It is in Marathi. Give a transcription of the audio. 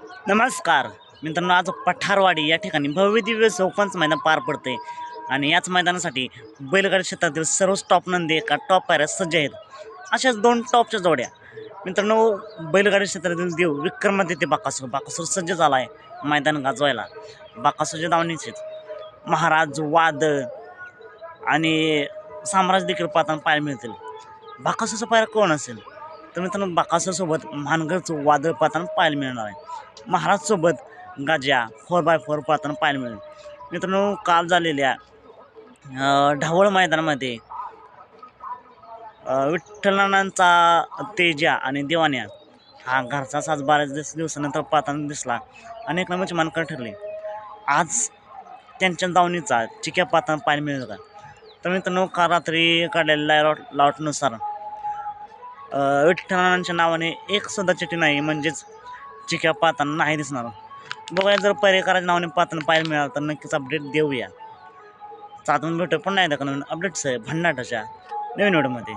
नमस्कार मित्रांनो, आज पठारवाडी या ठिकाणी भव्य दिव्य चौकांचं मैदान पार पडते आणि याच मैदानासाठी बैलगाडी क्षेत्रातील सर्व टॉप नंदी एका टॉप पायऱ्या सज्ज आहेत. अशाच दोन टॉपच्या जोड्या मित्रांनो, बैलगाडी क्षेत्रातील देव विक्रमादित्य बाकासूर सज्ज झाला आहे मैदान गाजवायला. बाकासूरच्या दावणीचेच महाराज वादळ आणि साम्राज्य देखील पाहताना पाहायला मिळतील. बाकासूरचा पायरा कोण असेल तर मित्रांनो, बाकासूरसोबत भानगडचं वादळ पाहताना पाहायला मिळणार आहे. महाराजसोबत गाज्या 4x4 पाहताना पाहायला मिळेल. मित्रांनो, काल झालेल्या ढावळ मैदानामध्ये विठ्ठलनानांचा तेजा आणि देवान्या हा घरचा साज बऱ्याच दिवसानंतर पाहताना दिसला. अनेक नंबरचे मानकर ठरले. आज त्यांच्या दावणीचा चिक्या पाहताना पाहायला मिळेल का तर मित्रांनो, काल रात्री काढलेल्या लॉटनुसार विठ्ठलनानांच्या नावाने एक सुद्धा चिठ्ठी नाही, म्हणजेच चिक्या पाहताना नाही दिसणार. बघूया, जर पर्यकाराच्या नावाने पाहताना पाहायला मिळालं तर नक्कीच अपडेट देऊया. चालून भेटू पण नाही नवीन अपडेट्स आहे भन्नाटाच्या नवीन व्हिडिओमध्ये.